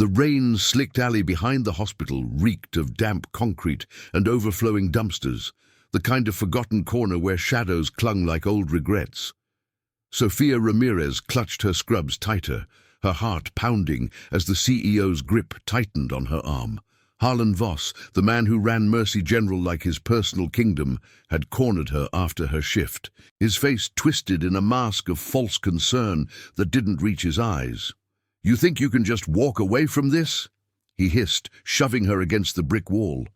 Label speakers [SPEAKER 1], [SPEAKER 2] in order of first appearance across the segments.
[SPEAKER 1] The rain-slicked alley behind the hospital reeked of damp concrete and overflowing dumpsters, the kind of forgotten corner where shadows clung like old regrets. Sofia Ramirez clutched her scrubs tighter, her heart pounding as the CEO's grip tightened on her arm. Harlan Voss, the man who ran Mercy General like his personal kingdom, had cornered her after her shift, his face twisted in a mask of false concern that didn't reach his eyes. "You think you can just walk away from this?" he hissed, shoving her against the brick wall.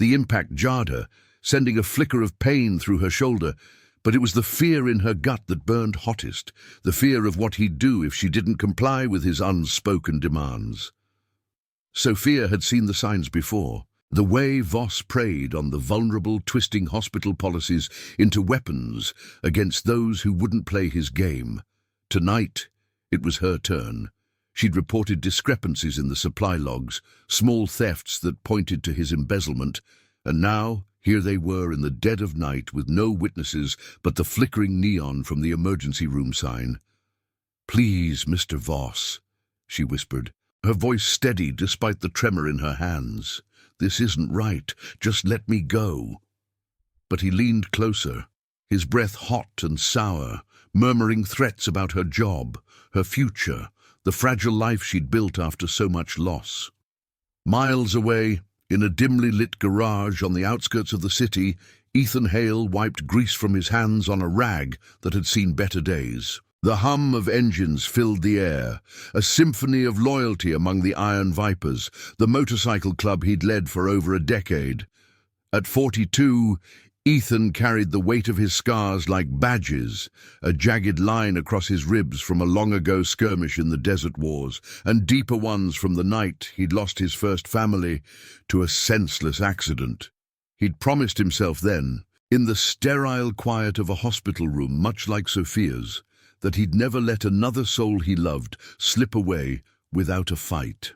[SPEAKER 1] The impact jarred her, sending a flicker of pain through her shoulder, but it was the fear in her gut that burned hottest, the fear of what he'd do if she didn't comply with his unspoken demands. Sofia had seen the signs before. The way Voss preyed on the vulnerable, twisting hospital policies into weapons against those who wouldn't play his game. Tonight, it was her turn. She'd reported discrepancies in the supply logs, small thefts that pointed to his embezzlement, and now here they were in the dead of night with no witnesses but the flickering neon from the emergency room sign. "Please, Mr. Voss," she whispered, her voice steady despite the tremor in her hands. "This isn't right. Just let me go." But he leaned closer, his breath hot and sour, murmuring threats about her job, her future, the fragile life she'd built after so much loss. Miles away, in a dimly lit garage on the outskirts of the city, Ethan Hale wiped grease from his hands on a rag that had seen better days. The hum of engines filled the air, a symphony of loyalty among the Iron Vipers, the motorcycle club he'd led for over a decade. At 42, Ethan carried the weight of his scars like badges, a jagged line across his ribs from a long-ago skirmish in the Desert Wars, and deeper ones from the night he'd lost his first family to a senseless accident. He'd promised himself then, in the sterile quiet of a hospital room much like Sofia's, that he'd never let another soul he loved slip away without a fight.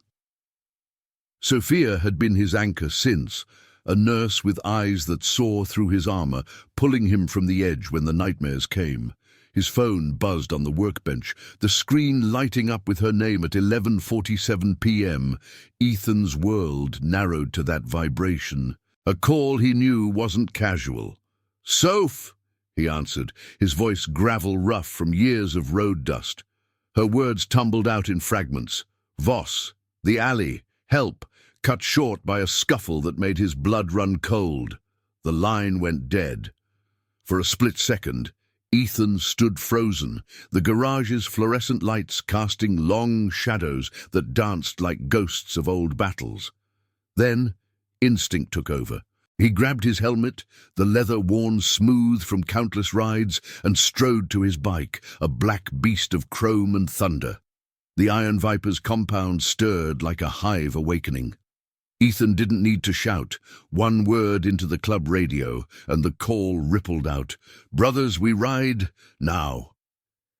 [SPEAKER 1] Sofia had been his anchor since, a nurse with eyes that saw through his armor, pulling him from the edge when the nightmares came. His phone buzzed on the workbench, the screen lighting up with her name at 11:47 p.m. Ethan's world narrowed to that vibration. A call he knew wasn't casual. "Soph!" he answered, his voice gravel rough from years of road dust. Her words tumbled out in fragments. "Voss, the alley, help," cut short by a scuffle that made his blood run cold. The line went dead. For a split second, Ethan stood frozen, the garage's fluorescent lights casting long shadows that danced like ghosts of old battles. Then, instinct took over. He grabbed his helmet, the leather worn smooth from countless rides, and strode to his bike, a black beast of chrome and thunder. The Iron Viper's compound stirred like a hive awakening. Ethan didn't need to shout. One word into the club radio, and the call rippled out. "Brothers, we ride now."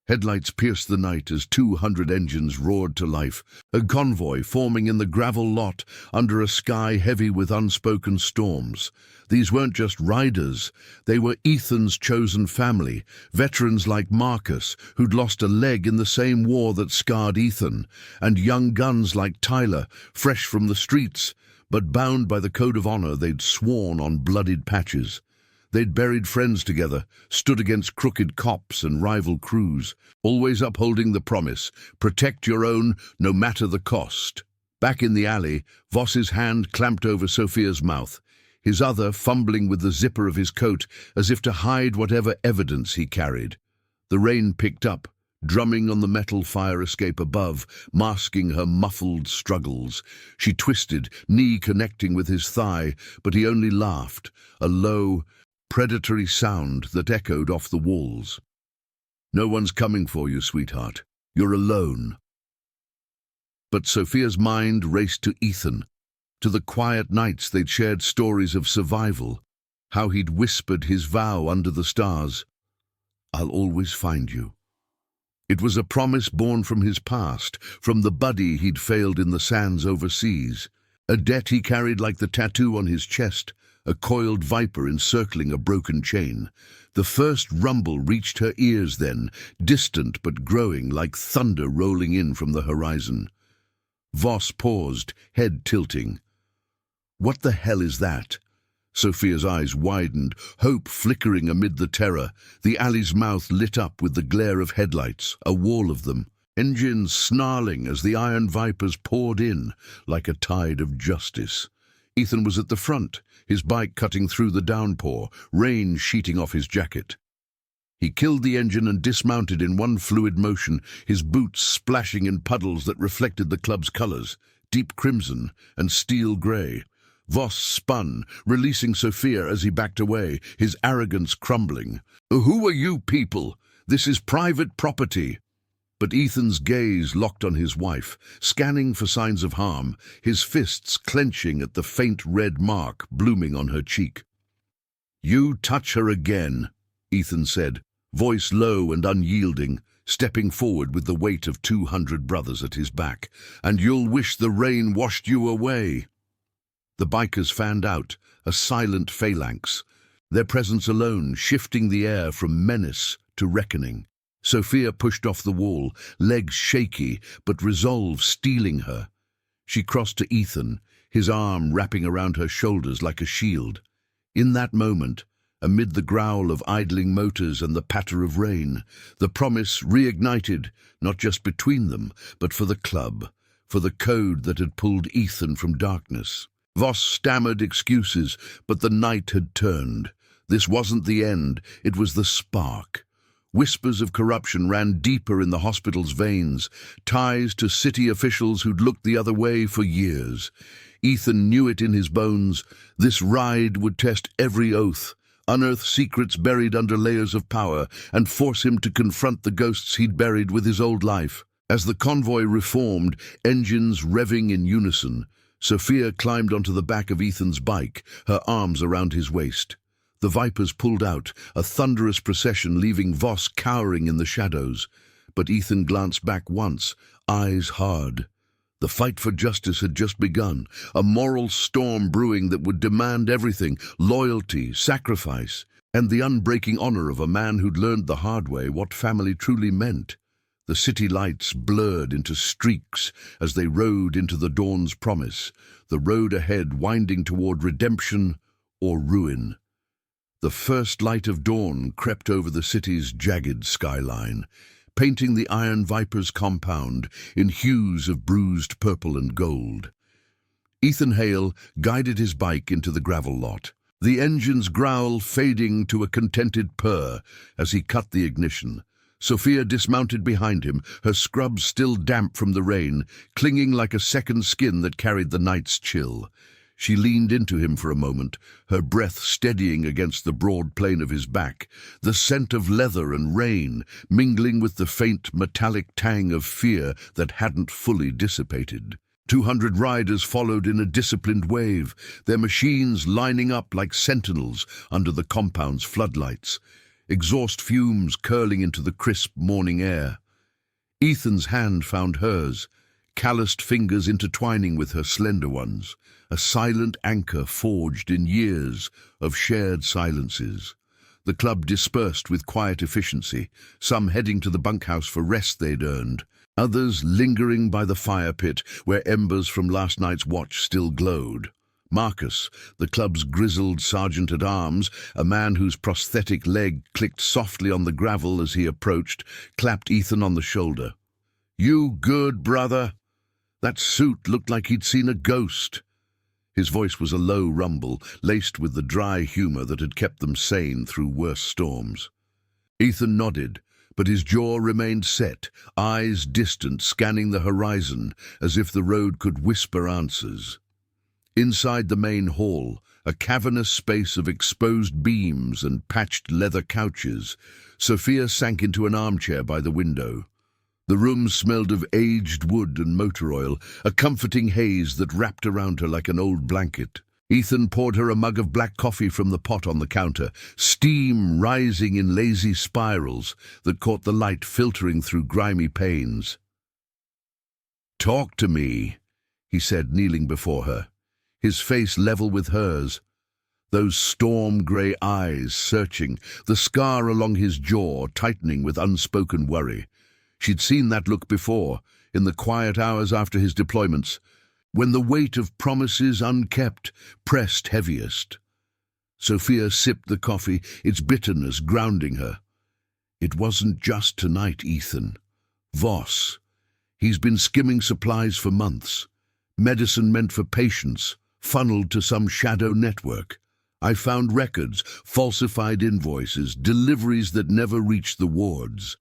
[SPEAKER 1] Headlights pierced the night as 200 engines roared to life, a convoy forming in the gravel lot under a sky heavy with unspoken storms. These weren't just riders, they were Ethan's chosen family, veterans like Marcus, who'd lost a leg in the same war that scarred Ethan, and young guns like Tyler, fresh from the streets, but bound by the code of honor they'd sworn on bloodied patches. They'd buried friends together, stood against crooked cops and rival crews, always upholding the promise, protect your own no matter the cost. Back in the alley, Voss's hand clamped over Sofia's mouth, his other fumbling with the zipper of his coat as if to hide whatever evidence he carried. The rain picked up, drumming on the metal fire escape above, masking her muffled struggles. She twisted, knee connecting with his thigh, but he only laughed, a low, predatory sound that echoed off the walls. "No one's coming for you, sweetheart. You're alone." But Sofia's mind raced to Ethan, to the quiet nights they'd shared stories of survival, how he'd whispered his vow under the stars, "I'll always find you." It was a promise born from his past, from the buddy he'd failed in the sands overseas, a debt he carried like the tattoo on his chest, a coiled viper encircling a broken chain. The first rumble reached her ears then, distant but growing like thunder rolling in from the horizon. Voss paused, head tilting. "What the hell is that?" Sophia's eyes widened, hope flickering amid the terror. The alley's mouth lit up with the glare of headlights, a wall of them, engines snarling as the iron vipers poured in like a tide of justice. Ethan was at the front, his bike cutting through the downpour, rain sheeting off his jacket. He killed the engine and dismounted in one fluid motion, his boots splashing in puddles that reflected the club's colours, deep crimson and steel grey. Voss spun, releasing Sophia as he backed away, his arrogance crumbling. "Who are you people? This is private property." But Ethan's gaze locked on his wife, scanning for signs of harm, his fists clenching at the faint red mark blooming on her cheek. "You touch her again," Ethan said, voice low and unyielding, stepping forward with the weight of 200 brothers at his back, "and you'll wish the rain washed you away." The bikers fanned out, a silent phalanx, their presence alone shifting the air from menace to reckoning. Sophia pushed off the wall, legs shaky, but resolve steeling her. She crossed to Ethan, his arm wrapping around her shoulders like a shield. In that moment, amid the growl of idling motors and the patter of rain, the promise reignited, not just between them, but for the club, for the code that had pulled Ethan from darkness. Voss stammered excuses, but the night had turned. This wasn't the end, it was the spark. Whispers of corruption ran deeper in the hospital's veins, ties to city officials who'd looked the other way for years. Ethan knew it in his bones. This ride would test every oath, unearth secrets buried under layers of power, and force him to confront the ghosts he'd buried with his old life. As the convoy reformed, engines revving in unison, Sophia climbed onto the back of Ethan's bike, her arms around his waist. The Vipers pulled out, a thunderous procession leaving Voss cowering in the shadows. But Ethan glanced back once, eyes hard. The fight for justice had just begun, a moral storm brewing that would demand everything, loyalty, sacrifice, and the unbreaking honor of a man who'd learned the hard way what family truly meant. The city lights blurred into streaks as they rode into the dawn's promise, the road ahead winding toward redemption or ruin. The first light of dawn crept over the city's jagged skyline, painting the Iron Viper's compound in hues of bruised purple and gold. Ethan Hale guided his bike into the gravel lot, the engine's growl fading to a contented purr as he cut the ignition. Sophia dismounted behind him, her scrubs still damp from the rain, clinging like a second skin that carried the night's chill. She leaned into him for a moment, her breath steadying against the broad plane of his back, the scent of leather and rain mingling with the faint metallic tang of fear that hadn't fully dissipated. 200 riders followed in a disciplined wave, their machines lining up like sentinels under the compound's floodlights, exhaust fumes curling into the crisp morning air. Ethan's hand found hers, calloused fingers intertwining with her slender ones, a silent anchor forged in years of shared silences. The club dispersed with quiet efficiency, some heading to the bunkhouse for rest they'd earned, others lingering by the fire pit where embers from last night's watch still glowed. Marcus, the club's grizzled sergeant-at-arms, a man whose prosthetic leg clicked softly on the gravel as he approached, clapped Ethan on the shoulder. "You good, brother?" That suit looked like he'd seen a ghost. His voice was a low rumble, laced with the dry humor that had kept them sane through worse storms. Ethan nodded, but his jaw remained set, eyes distant, scanning the horizon as if the road could whisper answers. Inside the main hall, a cavernous space of exposed beams and patched leather couches, Sophia sank into an armchair by the window. The room smelled of aged wood and motor oil, a comforting haze that wrapped around her like an old blanket. Ethan poured her a mug of black coffee from the pot on the counter, steam rising in lazy spirals that caught the light filtering through grimy panes. "Talk to me," he said, kneeling before her, his face level with hers, those storm-grey eyes searching, the scar along his jaw tightening with unspoken worry. She'd seen that look before, in the quiet hours after his deployments, when the weight of promises unkept pressed heaviest. Sophia sipped the coffee, its bitterness grounding her. It wasn't just tonight, Ethan. Voss. He's been skimming supplies for months. Medicine meant for patients, funneled to some shadow network. I found records, falsified invoices, deliveries that never reached the wards.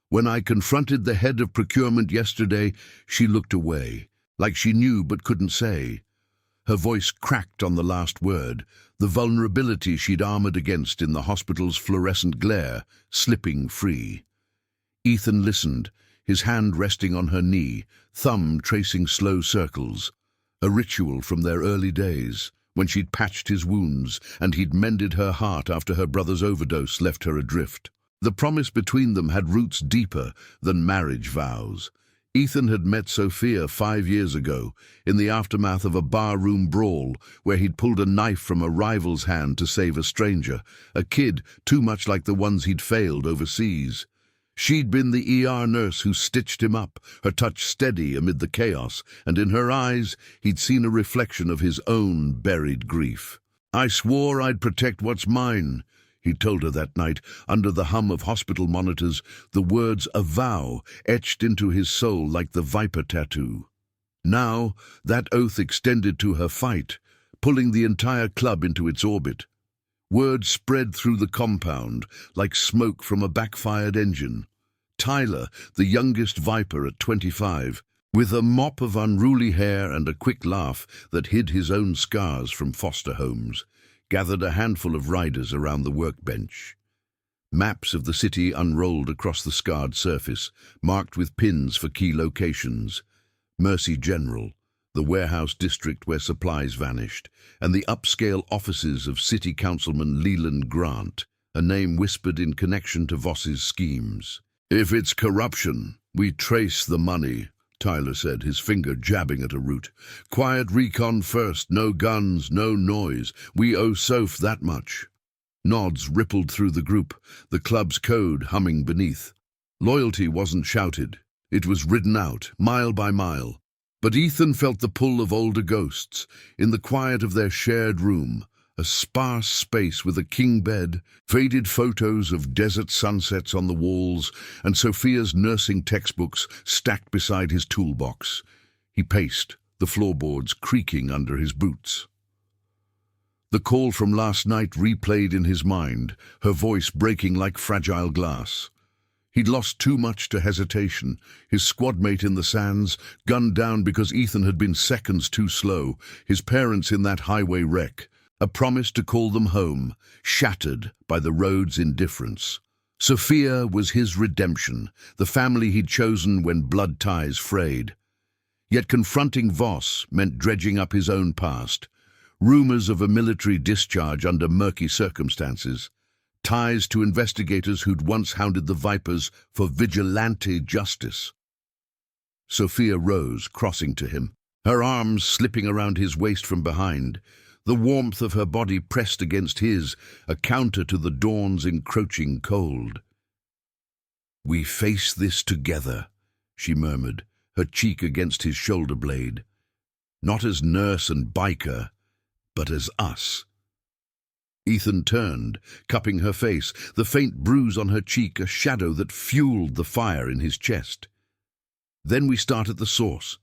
[SPEAKER 1] When I confronted the head of procurement yesterday, she looked away, like she knew but couldn't say. Her voice cracked on the last word, the vulnerability she'd armored against in the hospital's fluorescent glare, slipping free. Ethan listened, his hand resting on her knee, thumb tracing slow circles, a ritual from their early days, when she'd patched his wounds and he'd mended her heart after her brother's overdose left her adrift. The promise between them had roots deeper than marriage vows. Ethan had met Sophia 5 years ago, in the aftermath of a barroom brawl where he'd pulled a knife from a rival's hand to save a stranger, a kid too much like the ones he'd failed overseas. She'd been the ER nurse who stitched him up, her touch steady amid the chaos, and in her eyes he'd seen a reflection of his own buried grief. "I swore I'd protect what's mine," he told her that night, under the hum of hospital monitors, the words a vow etched into his soul like the viper tattoo. Now, that oath extended to her fight, pulling the entire club into its orbit. Word spread through the compound, like smoke from a backfired engine. Tyler, the youngest viper at 25, with a mop of unruly hair and a quick laugh that hid his own scars from foster homes, gathered a handful of riders around the workbench. Maps of the city unrolled across the scarred surface, marked with pins for key locations. Mercy General, the warehouse district where supplies vanished, and the upscale offices of City Councilman Leland Grant, a name whispered in connection to Voss's schemes. "If it's corruption, we trace the money," Tyler said, his finger jabbing at a root. "Quiet recon first, no guns, no noise. We owe Soph that much." Nods rippled through the group, the club's code humming beneath. Loyalty wasn't shouted. It was ridden out, mile by mile. But Ethan felt the pull of older ghosts, in the quiet of their shared room, a sparse space with a king bed, faded photos of desert sunsets on the walls, and Sophia's nursing textbooks stacked beside his toolbox. He paced, the floorboards creaking under his boots. The call from last night replayed in his mind, her voice breaking like fragile glass. He'd lost too much to hesitation, his squadmate in the sands, gunned down because Ethan had been seconds too slow, his parents in that highway wreck, a promise to call them home, shattered by the road's indifference. Sophia was his redemption, the family he'd chosen when blood ties frayed. Yet confronting Voss meant dredging up his own past. Rumors of a military discharge under murky circumstances, ties to investigators who'd once hounded the Vipers for vigilante justice. Sophia rose, crossing to him, her arms slipping around his waist from behind, the warmth of her body pressed against his, a counter to the dawn's encroaching cold. "We face this together," she murmured, her cheek against his shoulder blade. "Not as nurse and biker, but as us." Ethan turned, cupping her face, the faint bruise on her cheek a shadow that fueled the fire in his chest. "Then we start at the source.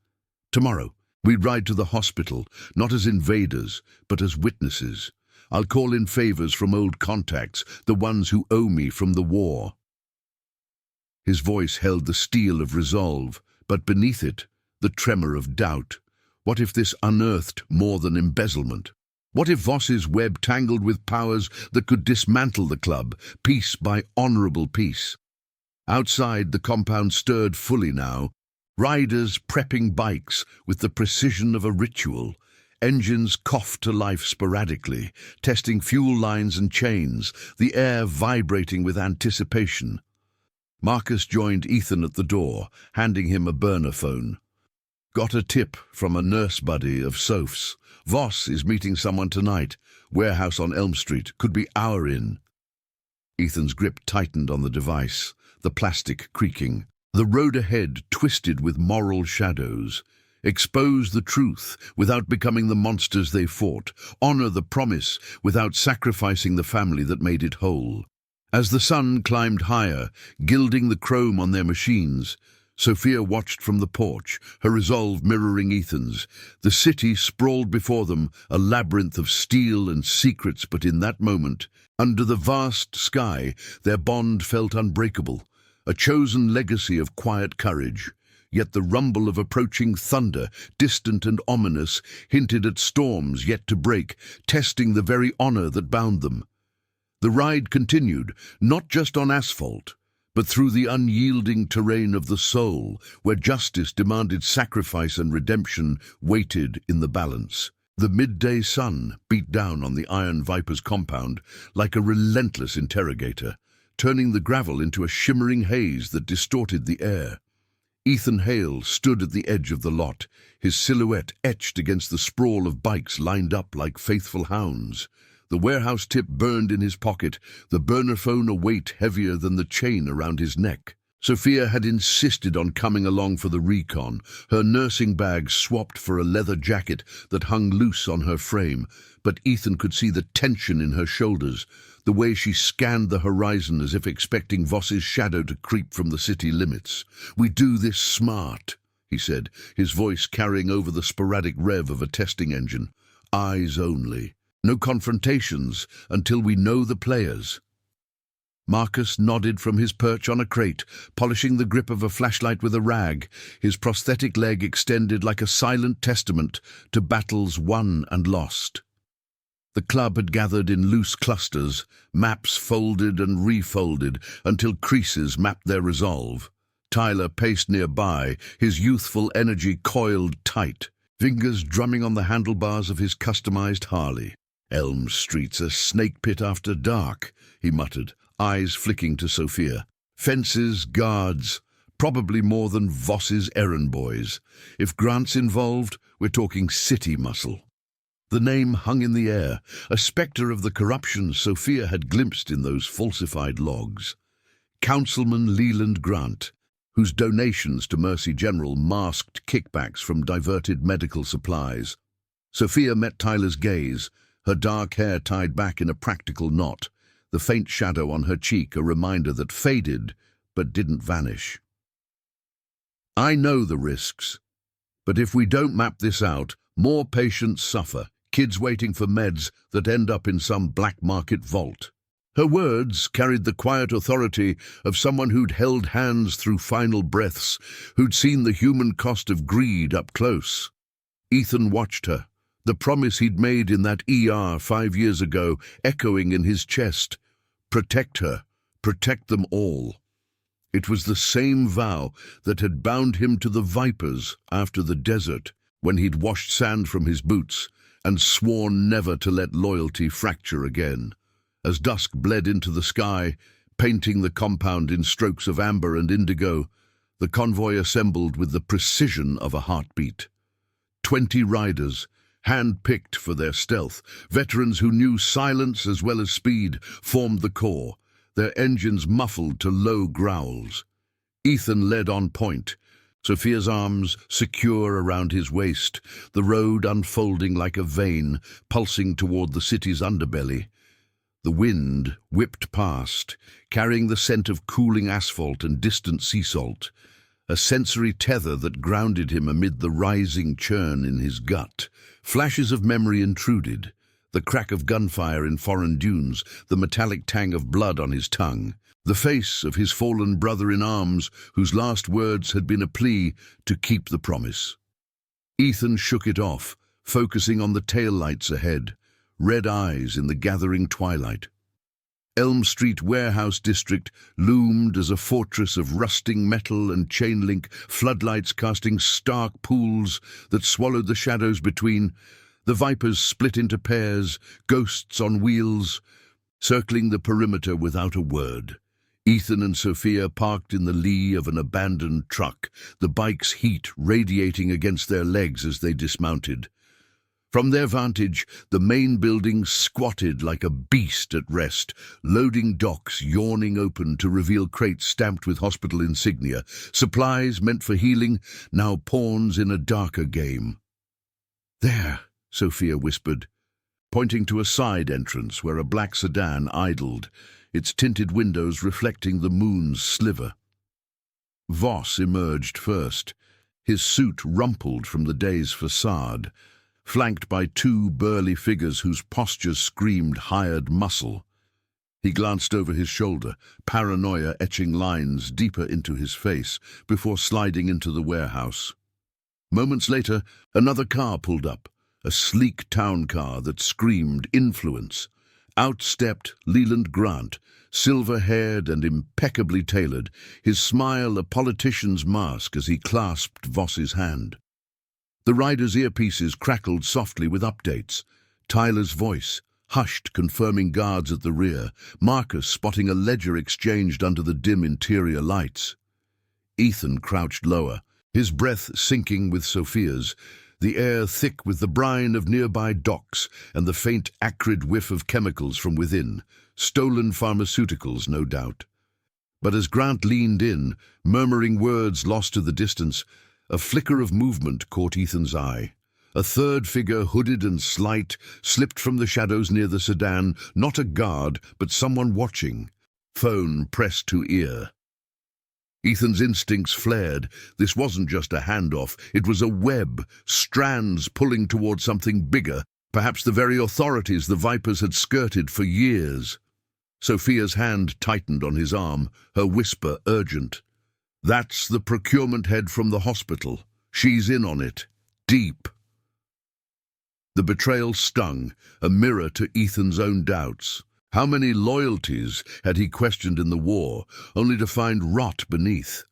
[SPEAKER 1] Tomorrow, we ride to the hospital, not as invaders, but as witnesses. I'll call in favors from old contacts, the ones who owe me from the war." His voice held the steel of resolve, but beneath it, the tremor of doubt. What if this unearthed more than embezzlement? What if Voss's web tangled with powers that could dismantle the club, piece by honorable piece? Outside, the compound stirred fully now, riders prepping bikes with the precision of a ritual. Engines coughed to life sporadically, testing fuel lines and chains, the air vibrating with anticipation. Marcus joined Ethan at the door, handing him a burner phone. "Got a tip from a nurse buddy of Soph's. Voss is meeting someone tonight. Warehouse on Elm Street. Could be hour in." Ethan's grip tightened on the device, the plastic creaking. The road ahead twisted with moral shadows. Expose the truth without becoming the monsters they fought. Honor the promise without sacrificing the family that made it whole. As the sun climbed higher, gilding the chrome on their machines, Sophia watched from the porch, her resolve mirroring Ethan's. The city sprawled before them, a labyrinth of steel and secrets, but in that moment, under the vast sky, their bond felt unbreakable, a chosen legacy of quiet courage. Yet the rumble of approaching thunder, distant and ominous, hinted at storms yet to break, testing the very honor that bound them. The ride continued, not just on asphalt, but through the unyielding terrain of the soul, where justice demanded sacrifice and redemption waited in the balance. The midday sun beat down on the Iron Viper's compound like a relentless interrogator, turning the gravel into a shimmering haze that distorted the air. Ethan Hale stood at the edge of the lot, his silhouette etched against the sprawl of bikes lined up like faithful hounds. The warehouse tip burned in his pocket, the burner phone a weight heavier than the chain around his neck. Sophia had insisted on coming along for the recon, her nursing bag swapped for a leather jacket that hung loose on her frame, but Ethan could see the tension in her shoulders, the way she scanned the horizon as if expecting Voss's shadow to creep from the city limits. "We do this smart," he said, his voice carrying over the sporadic rev of a testing engine. "Eyes only. No confrontations until we know the players." Marcus nodded from his perch on a crate, polishing the grip of a flashlight with a rag, his prosthetic leg extended like a silent testament to battles won and lost. The club had gathered in loose clusters, maps folded and refolded until creases mapped their resolve. Tyler paced nearby, his youthful energy coiled tight, fingers drumming on the handlebars of his customized Harley. "Elm Street's a snake pit after dark," he muttered, eyes flicking to Sophia. "Fences, guards, probably more than Voss's errand boys. If Grant's involved, we're talking city muscle." The name hung in the air, a spectre of the corruption Sophia had glimpsed in those falsified logs. Councilman Leland Grant, whose donations to Mercy General masked kickbacks from diverted medical supplies. Sophia met Tyler's gaze, her dark hair tied back in a practical knot, the faint shadow on her cheek a reminder that faded but didn't vanish. "I know the risks, but if we don't map this out, more patients suffer, kids waiting for meds that end up in some black market vault." Her words carried the quiet authority of someone who'd held hands through final breaths, who'd seen the human cost of greed up close. Ethan watched her, the promise he'd made in that ER 5 years ago echoing in his chest. Protect her, protect them all. It was the same vow that had bound him to the Vipers after the desert, when he'd washed sand from his boots and sworn never to let loyalty fracture again. As dusk bled into the sky, painting the compound in strokes of amber and indigo, the convoy assembled with the precision of a heartbeat. 20 riders, hand-picked for their stealth, veterans who knew silence as well as speed, formed the core, their engines muffled to low growls. Ethan led on point, Sophia's arms secure around his waist, the road unfolding like a vein, pulsing toward the city's underbelly. The wind whipped past, carrying the scent of cooling asphalt and distant sea salt, a sensory tether that grounded him amid the rising churn in his gut. Flashes of memory intruded, the crack of gunfire in foreign dunes, the metallic tang of blood on his tongue, the face of his fallen brother in arms, whose last words had been a plea to keep the promise. Ethan shook it off, focusing on the taillights ahead, red eyes in the gathering twilight. Elm Street warehouse district loomed as a fortress of rusting metal and chain link, floodlights casting stark pools that swallowed the shadows between. The Vipers split into pairs, ghosts on wheels, circling the perimeter without a word. Ethan and Sophia parked in the lee of an abandoned truck, the bike's heat radiating against their legs as they dismounted. From their vantage, the main building squatted like a beast at rest, loading docks yawning open to reveal crates stamped with hospital insignia, supplies meant for healing, now pawns in a darker game. "There," Sophia whispered, pointing to a side entrance where a black sedan idled, its tinted windows reflecting the moon's sliver. Voss emerged first, his suit rumpled from the day's facade, flanked by two burly figures whose postures screamed hired muscle. He glanced over his shoulder, paranoia etching lines deeper into his face, before sliding into the warehouse. Moments later, another car pulled up, a sleek town car that screamed influence. Out stepped Leland Grant, silver-haired and impeccably tailored, his smile a politician's mask as he clasped Voss's hand. The rider's earpieces crackled softly with updates. Tyler's voice, hushed, confirming guards at the rear, Marcus spotting a ledger exchanged under the dim interior lights. Ethan crouched lower, his breath sinking with Sophia's, the air thick with the brine of nearby docks and the faint acrid whiff of chemicals from within, stolen pharmaceuticals, no doubt. But as Grant leaned in, murmuring words lost to the distance, a flicker of movement caught Ethan's eye. A third figure, hooded and slight, slipped from the shadows near the sedan, not a guard, but someone watching, phone pressed to ear. Ethan's instincts flared. This wasn't just a handoff, it was a web, strands pulling toward something bigger, perhaps the very authorities the Vipers had skirted for years. Sophia's hand tightened on his arm, her whisper urgent. "That's the procurement head from the hospital. She's in on it. Deep." The betrayal stung, a mirror to Ethan's own doubts. How many loyalties had he questioned in the war, only to find rot beneath?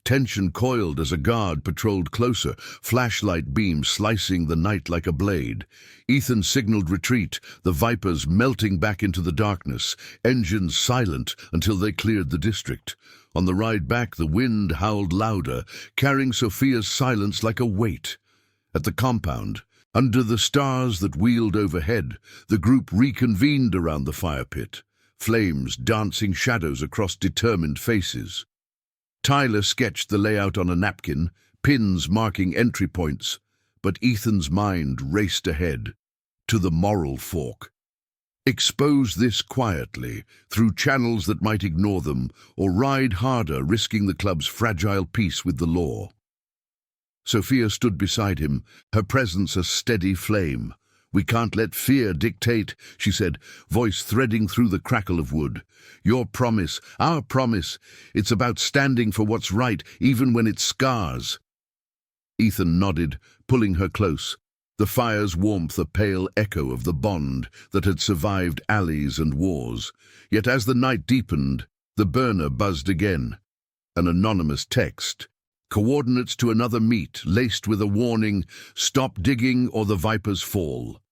[SPEAKER 1] Tension coiled as a guard patrolled closer, flashlight beams slicing the night like a blade. Ethan signaled retreat, the Vipers melting back into the darkness, engines silent until they cleared the district. On the ride back, the wind howled louder, carrying Sophia's silence like a weight. At the compound, under the stars that wheeled overhead, the group reconvened around the fire pit, flames dancing shadows across determined faces. Tyler sketched the layout on a napkin, pins marking entry points, but Ethan's mind raced ahead, to the moral fork. Expose this quietly, through channels that might ignore them, or ride harder, risking the club's fragile peace with the law. Sophia stood beside him, her presence a steady flame. "We can't let fear dictate," she said, voice threading through the crackle of wood. "Your promise, our promise. It's about standing for what's right, even when it scars." Ethan nodded, pulling her close, the fire's warmth a pale echo of the bond that had survived alleys and wars. Yet as the night deepened, the burner buzzed again. An anonymous text. Coordinates to another meet, laced with a warning, "Stop digging or the Vipers fall."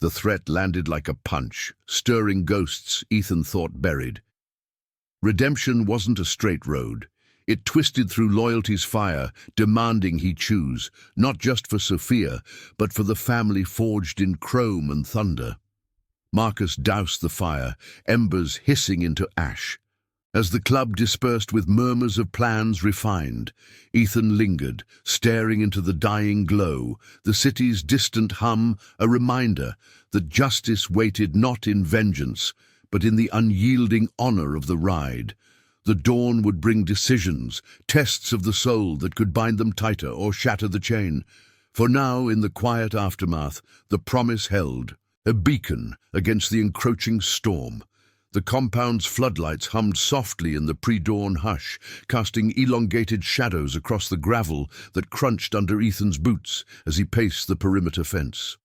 [SPEAKER 1] The threat landed like a punch, stirring ghosts Ethan thought buried. Redemption wasn't a straight road. It twisted through loyalty's fire, demanding he choose, not just for Sophia, but for the family forged in chrome and thunder. Marcus doused the fire, embers hissing into ash. As the club dispersed with murmurs of plans refined, Ethan lingered, staring into the dying glow, the city's distant hum, a reminder that justice waited not in vengeance, but in the unyielding honor of the ride. The dawn would bring decisions, tests of the soul that could bind them tighter or shatter the chain. For now, in the quiet aftermath, the promise held, a beacon against the encroaching storm. The compound's floodlights hummed softly in the pre-dawn hush, casting elongated shadows across the gravel that crunched under Ethan's boots as he paced the perimeter fence.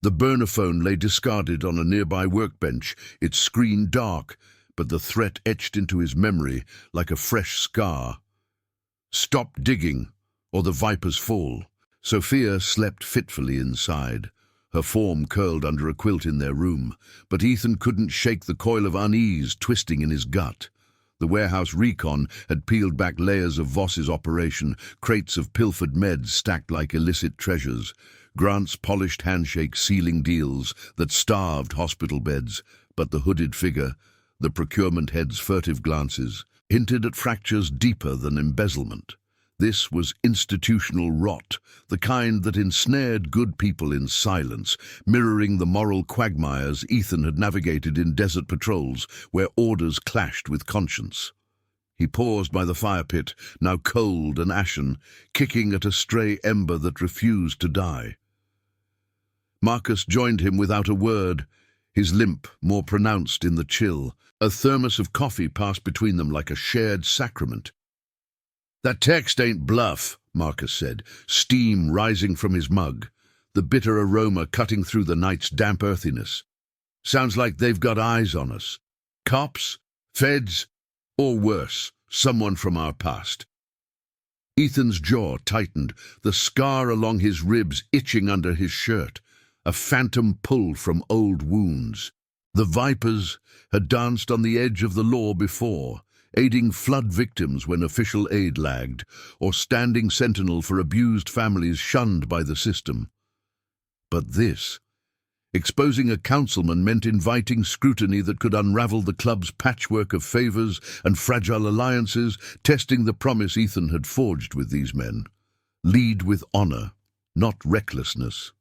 [SPEAKER 1] The burner phone lay discarded on a nearby workbench, its screen dark, but the threat etched into his memory like a fresh scar. "Stop digging, or the Vipers fall." Sophia slept fitfully inside, her form curled under a quilt in their room, but Ethan couldn't shake the coil of unease twisting in his gut. The warehouse recon had peeled back layers of Voss's operation, crates of pilfered meds stacked like illicit treasures. Grant's polished handshake sealing deals that starved hospital beds, but the hooded figure, the procurement head's furtive glances, hinted at fractures deeper than embezzlement. This was institutional rot, the kind that ensnared good people in silence, mirroring the moral quagmires Ethan had navigated in desert patrols where orders clashed with conscience. He paused by the fire pit, now cold and ashen, kicking at a stray ember that refused to die. Marcus joined him without a word, his limp more pronounced in the chill. A thermos of coffee passed between them like a shared sacrament. "That text ain't bluff," Marcus said, steam rising from his mug, the bitter aroma cutting through the night's damp earthiness. "Sounds like they've got eyes on us. Cops? Feds? Or worse, someone from our past." Ethan's jaw tightened, the scar along his ribs itching under his shirt, a phantom pull from old wounds. The Vipers had danced on the edge of the law before, aiding flood victims when official aid lagged, or standing sentinel for abused families shunned by the system. But this, exposing a councilman, meant inviting scrutiny that could unravel the club's patchwork of favors and fragile alliances, testing the promise Ethan had forged with these men. Lead with honor, not recklessness.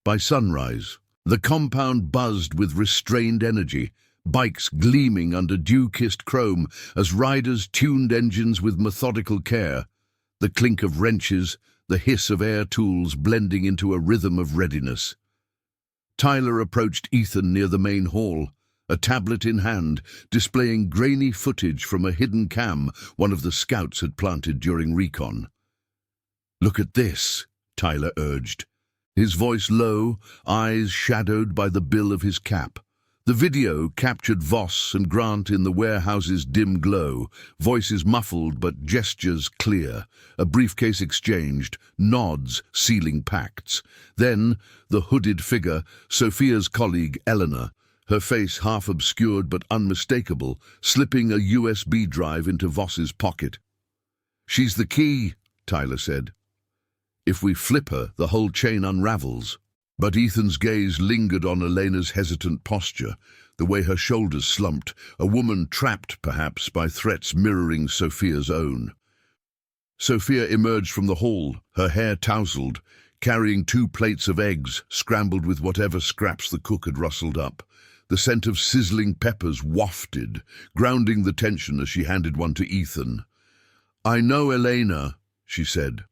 [SPEAKER 1] By sunrise, the compound buzzed with restrained energy, bikes gleaming under dew-kissed chrome as riders tuned engines with methodical care, the clink of wrenches, the hiss of air tools blending into a rhythm of readiness. Tyler approached Ethan near the main hall, a tablet in hand, displaying grainy footage from a hidden cam one of the scouts had planted during recon. "Look at this," Tyler urged, his voice low, eyes shadowed by the bill of his cap. The video captured Voss and Grant in the warehouse's dim glow, voices muffled but gestures clear, a briefcase exchanged, nods sealing pacts. Then, the hooded figure, Sophia's colleague Eleanor, her face half obscured but unmistakable, slipping a USB drive into Voss's pocket. "She's the key," Tyler said. "If we flip her, the whole chain unravels." But Ethan's gaze lingered on Elena's hesitant posture, the way her shoulders slumped, a woman trapped, perhaps, by threats mirroring Sophia's own. Sophia emerged from the hall, her hair tousled, carrying 2 plates of eggs, scrambled with whatever scraps the cook had rustled up. The scent of sizzling peppers wafted, grounding the tension as she handed one to Ethan. "I know Elena," she said,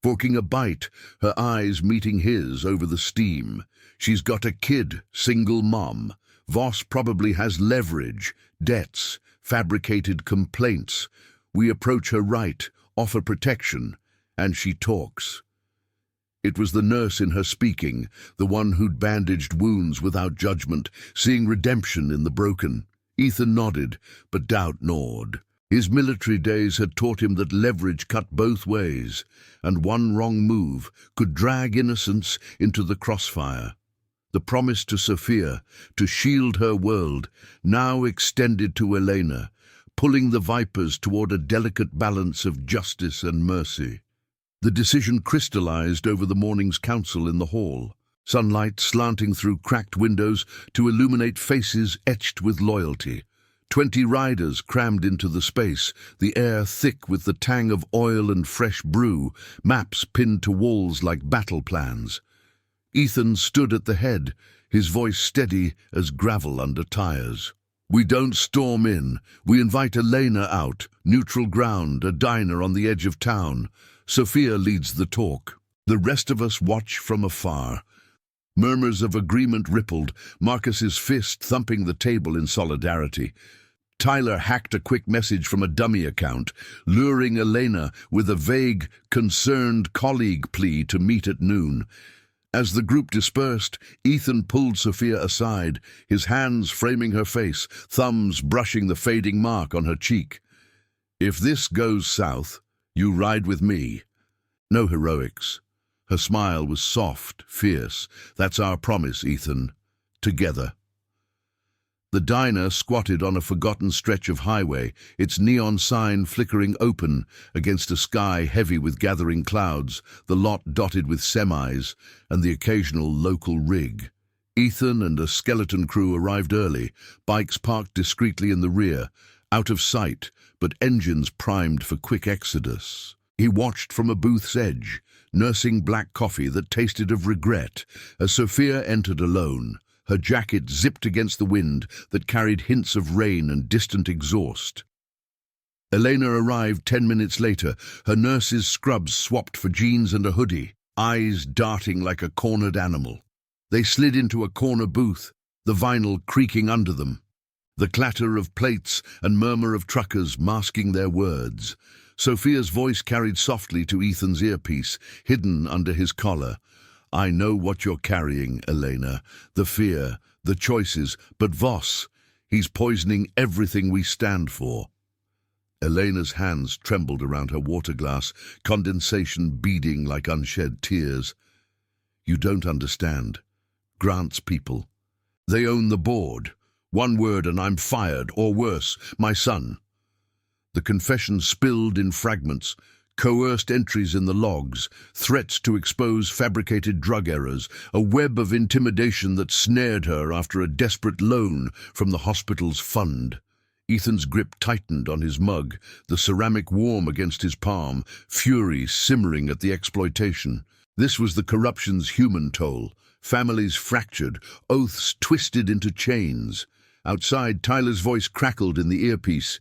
[SPEAKER 1] forking a bite, her eyes meeting his over the steam. "She's got a kid, single mom. Voss probably has leverage, debts, fabricated complaints. We approach her right, offer protection, and she talks." It was the nurse in her speaking, the one who'd bandaged wounds without judgment, seeing redemption in the broken. Ethan nodded, but doubt gnawed. His military days had taught him that leverage cut both ways, and one wrong move could drag innocence into the crossfire. The promise to Sophia, to shield her world, now extended to Elena, pulling the Vipers toward a delicate balance of justice and mercy. The decision crystallized over the morning's council in the hall, sunlight slanting through cracked windows to illuminate faces etched with loyalty. 20 riders crammed into the space, the air thick with the tang of oil and fresh brew, maps pinned to walls like battle plans. Ethan stood at the head, his voice steady as gravel under tires. "We don't storm in. We invite Elena out, neutral ground, a diner on the edge of town. Sophia leads the talk. The rest of us watch from afar." Murmurs of agreement rippled, Marcus's fist thumping the table in solidarity. Tyler hacked a quick message from a dummy account, luring Elena with a vague, concerned colleague plea to meet at noon. As the group dispersed, Ethan pulled Sophia aside, his hands framing her face, thumbs brushing the fading mark on her cheek. "If this goes south, you ride with me. No heroics." Her smile was soft, fierce. "That's our promise, Ethan. Together." The diner squatted on a forgotten stretch of highway, its neon sign flickering open against a sky heavy with gathering clouds, the lot dotted with semis and the occasional local rig. Ethan and a skeleton crew arrived early, bikes parked discreetly in the rear, out of sight, but engines primed for quick exodus. He watched from a booth's edge, nursing black coffee that tasted of regret, as Sophia entered alone, her jacket zipped against the wind that carried hints of rain and distant exhaust. Elena arrived 10 minutes later, her nurse's scrubs swapped for jeans and a hoodie, eyes darting like a cornered animal. They slid into a corner booth, the vinyl creaking under them, the clatter of plates and murmur of truckers masking their words. Sophia's voice carried softly to Ethan's earpiece, hidden under his collar. "I know what you're carrying, Elena. The fear, the choices, but Voss, he's poisoning everything we stand for." Elena's hands trembled around her water glass, condensation beading like unshed tears. "You don't understand. Grant's people. They own the board. One word and I'm fired, or worse, my son." The confession spilled in fragments, coerced entries in the logs, threats to expose fabricated drug errors, a web of intimidation that snared her after a desperate loan from the hospital's fund. Ethan's grip tightened on his mug, the ceramic warm against his palm, fury simmering at the exploitation. This was the corruption's human toll. Families fractured, oaths twisted into chains. Outside, Tyler's voice crackled in the earpiece.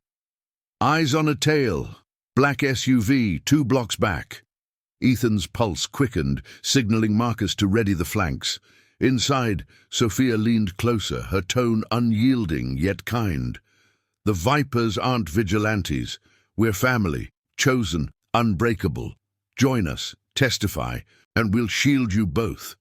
[SPEAKER 1] "Eyes on a tail. Black SUV, 2 blocks back." Ethan's pulse quickened, signaling Marcus to ready the flanks. Inside, Sophia leaned closer, her tone unyielding yet kind. "The Vipers aren't vigilantes. We're family, chosen, unbreakable. Join us, testify, and we'll shield you both."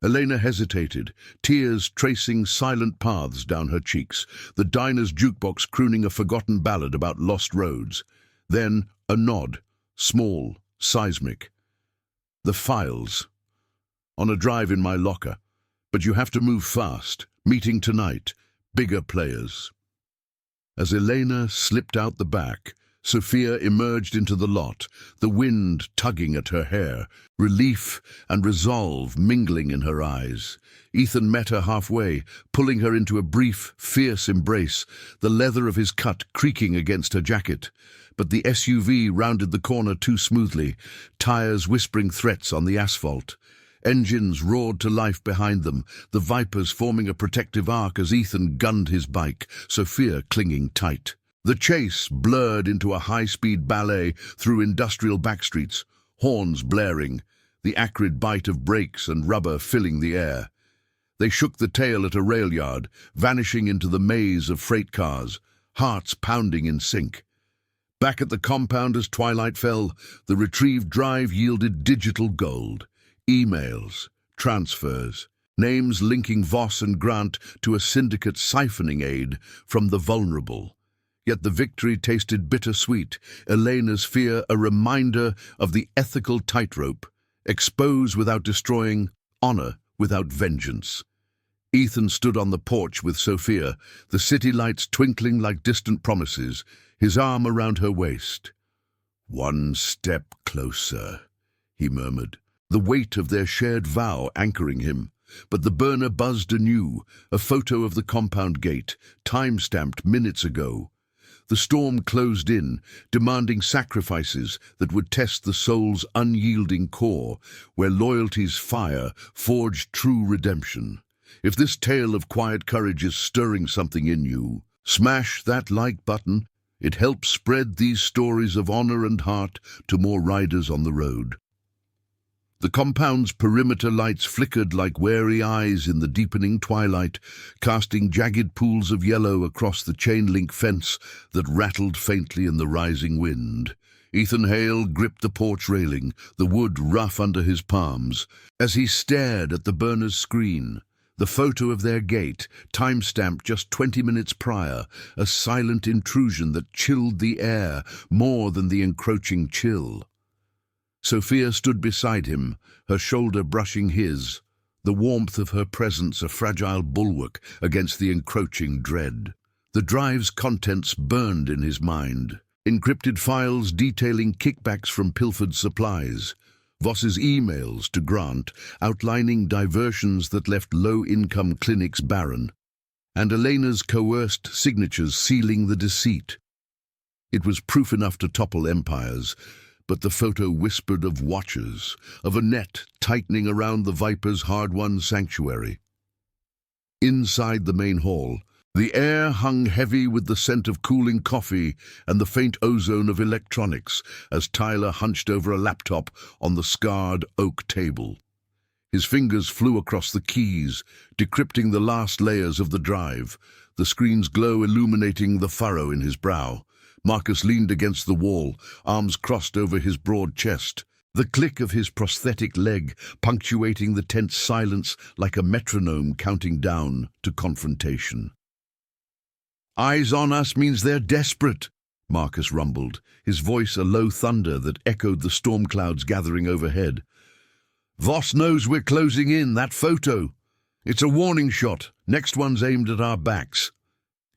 [SPEAKER 1] Elena hesitated, tears tracing silent paths down her cheeks, the diner's jukebox crooning a forgotten ballad about lost roads. Then a nod, small, seismic. "The files. On a drive in my locker. But you have to move fast. Meeting tonight. Bigger players." As Elena slipped out the back, Sophia emerged into the lot, the wind tugging at her hair, relief and resolve mingling in her eyes. Ethan met her halfway, pulling her into a brief, fierce embrace, the leather of his cut creaking against her jacket. But the SUV rounded the corner too smoothly, tires whispering threats on the asphalt. Engines roared to life behind them, the Vipers forming a protective arc as Ethan gunned his bike, Sophia clinging tight. The chase blurred into a high-speed ballet through industrial backstreets, horns blaring, the acrid bite of brakes and rubber filling the air. They shook the tail at a rail yard, vanishing into the maze of freight cars, hearts pounding in sync. Back at the compound as twilight fell, the retrieved drive yielded digital gold. Emails, transfers, names linking Voss and Grant to a syndicate siphoning aid from the vulnerable. Yet the victory tasted bittersweet, Elena's fear a reminder of the ethical tightrope, expose without destroying, honor without vengeance. Ethan stood on the porch with Sophia, the city lights twinkling like distant promises, his arm around her waist. "One step closer," he murmured, the weight of their shared vow anchoring him. But the burner buzzed anew, a photo of the compound gate, time-stamped minutes ago. The storm closed in, demanding sacrifices that would test the soul's unyielding core, where loyalty's fire forged true redemption. If this tale of quiet courage is stirring something in you, smash that like button. It helps spread these stories of honor and heart to more riders on the road. The compound's perimeter lights flickered like wary eyes in the deepening twilight, casting jagged pools of yellow across the chain-link fence that rattled faintly in the rising wind. Ethan Hale gripped the porch railing, the wood rough under his palms. As he stared at the burner's screen, the photo of their gate, time-stamped just 20 minutes prior, a silent intrusion that chilled the air more than the encroaching chill. Sophia stood beside him, her shoulder brushing his, the warmth of her presence a fragile bulwark against the encroaching dread. The drive's contents burned in his mind. Encrypted files detailing kickbacks from pilfered supplies, Voss's emails to Grant outlining diversions that left low-income clinics barren, and Elena's coerced signatures sealing the deceit. It was proof enough to topple empires, but the photo whispered of watchers, of a net tightening around the Viper's hard-won sanctuary. Inside the main hall, the air hung heavy with the scent of cooling coffee and the faint ozone of electronics as Tyler hunched over a laptop on the scarred oak table. His fingers flew across the keys, decrypting the last layers of the drive, the screen's glow illuminating the furrow in his brow. Marcus leaned against the wall, arms crossed over his broad chest, the click of his prosthetic leg punctuating the tense silence like a metronome counting down to confrontation. "Eyes on us means they're desperate," Marcus rumbled, his voice a low thunder that echoed the storm clouds gathering overhead. "Voss knows we're closing in, that photo. It's a warning shot. Next one's aimed at our backs."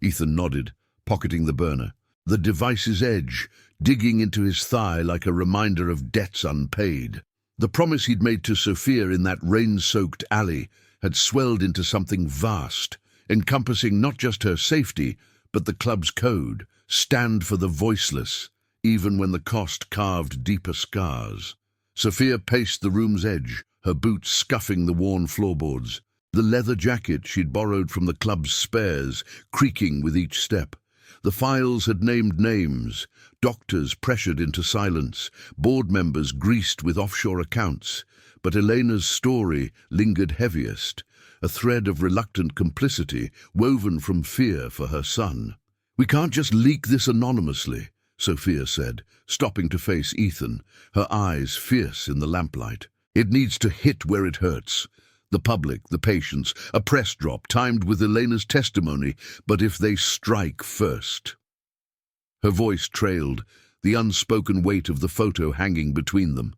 [SPEAKER 1] Ethan nodded, pocketing the burner, the device's edge digging into his thigh like a reminder of debts unpaid. The promise he'd made to Sophia in that rain-soaked alley had swelled into something vast, encompassing not just her safety, but the club's code, stand for the voiceless, even when the cost carved deeper scars. Sophia paced the room's edge, her boots scuffing the worn floorboards, the leather jacket she'd borrowed from the club's spares creaking with each step. The files had named names, doctors pressured into silence, board members greased with offshore accounts, but Elena's story lingered heaviest, a thread of reluctant complicity woven from fear for her son. "We can't just leak this anonymously," Sophia said, stopping to face Ethan, her eyes fierce in the lamplight. "It needs to hit where it hurts. The public, the patients, a press drop timed with Elena's testimony, but if they strike first." Her voice trailed, the unspoken weight of the photo hanging between them.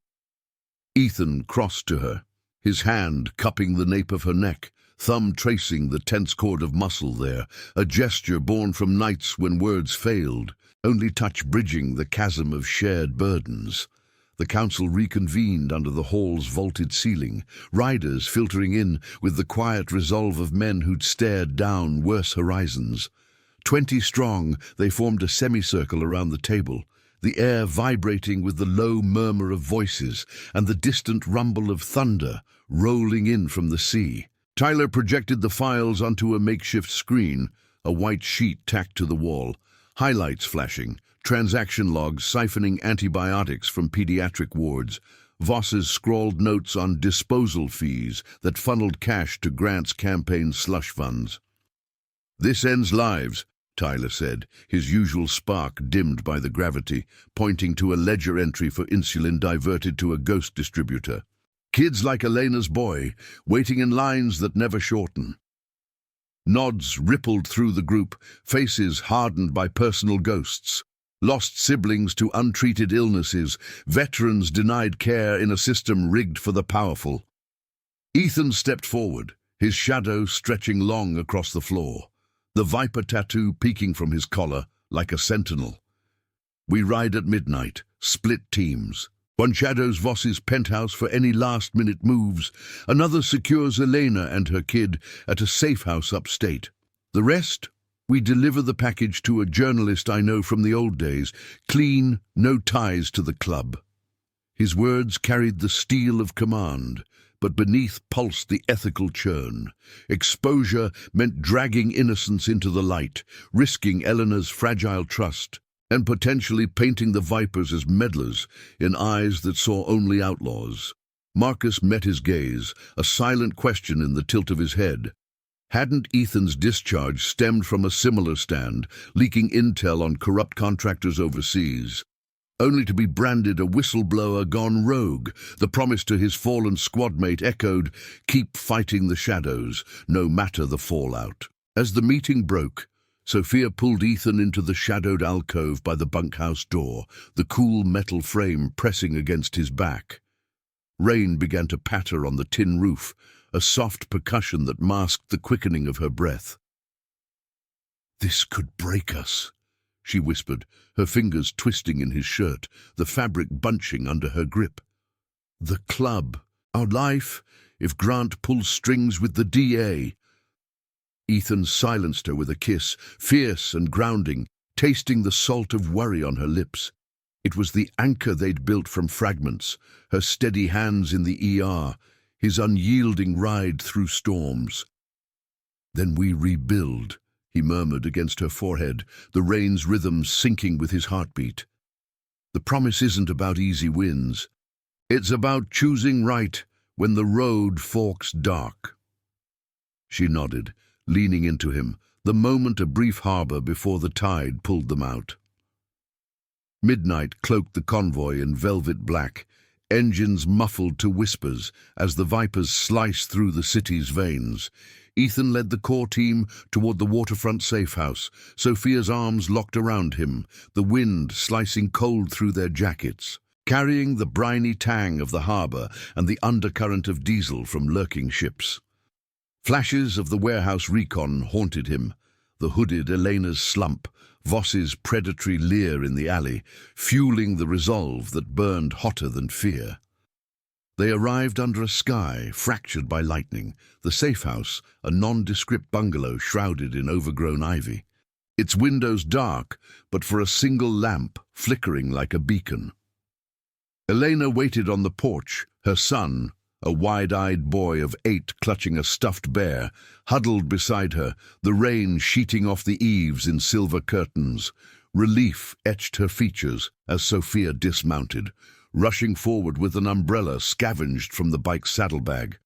[SPEAKER 1] Ethan crossed to her, his hand cupping the nape of her neck, thumb tracing the tense cord of muscle there, a gesture born from nights when words failed, only touch bridging the chasm of shared burdens. The council reconvened under the hall's vaulted ceiling, riders filtering in with the quiet resolve of men who'd stared down worse horizons. 20 strong, they formed a semicircle around the table, the air vibrating with the low murmur of voices and the distant rumble of thunder rolling in from the sea. Tyler projected the files onto a makeshift screen, a white sheet tacked to the wall, highlights flashing, transaction logs siphoning antibiotics from pediatric wards, Voss's scrawled notes on disposal fees that funneled cash to Grant's campaign slush funds. "This ends lives," Tyler said, his usual spark dimmed by the gravity, pointing to a ledger entry for insulin diverted to a ghost distributor. "Kids like Elena's boy, waiting in lines that never shorten." Nods rippled through the group, faces hardened by personal ghosts. Lost siblings to untreated illnesses, veterans denied care in a system rigged for the powerful. Ethan stepped forward, his shadow stretching long across the floor, the viper tattoo peeking from his collar like a sentinel. "We ride at midnight, split teams. One shadows Voss's penthouse for any last-minute moves, another secures Elena and her kid at a safe house upstate. The rest, we deliver the package to a journalist I know from the old days, clean, no ties to the club." His words carried the steel of command, but beneath pulsed the ethical churn. Exposure meant dragging innocence into the light, risking Elena's fragile trust, and potentially painting the Vipers as meddlers in eyes that saw only outlaws. Marcus met his gaze, a silent question in the tilt of his head. Hadn't Ethan's discharge stemmed from a similar stand, leaking intel on corrupt contractors overseas? Only to be branded a whistleblower gone rogue, the promise to his fallen squadmate echoed, "Keep fighting the shadows, no matter the fallout." As the meeting broke, Sophia pulled Ethan into the shadowed alcove by the bunkhouse door, the cool metal frame pressing against his back. Rain began to patter on the tin roof, a soft percussion that masked the quickening of her breath. "This could break us," she whispered, her fingers twisting in his shirt, the fabric bunching under her grip. "The club, our life, if Grant pulls strings with the DA." Ethan silenced her with a kiss, fierce and grounding, tasting the salt of worry on her lips. It was the anchor they'd built from fragments, her steady hands in the ER, his unyielding ride through storms. "Then we rebuild," he murmured against her forehead, the rain's rhythm syncing with his heartbeat. "The promise isn't about easy wins. It's about choosing right when the road forks dark." She nodded, leaning into him, the moment a brief harbor before the tide pulled them out. Midnight cloaked the convoy in velvet black, engines muffled to whispers as the Vipers sliced through the city's veins. Ethan led the core team toward the waterfront safe house, Sophia's arms locked around him, the wind slicing cold through their jackets, carrying the briny tang of the harbor and the undercurrent of diesel from lurking ships. Flashes of the warehouse recon haunted him, the hooded Elena's slump, Voss's predatory leer in the alley, fueling the resolve that burned hotter than fear. They arrived under a sky fractured by lightning, the safe house, a nondescript bungalow shrouded in overgrown ivy. Its windows dark, but for a single lamp flickering like a beacon. Elena waited on the porch, her son, a wide-eyed boy of 8 clutching a stuffed bear, huddled beside her, the rain sheeting off the eaves in silver curtains. Relief etched her features as Sophia dismounted, rushing forward with an umbrella scavenged from the bike's saddlebag.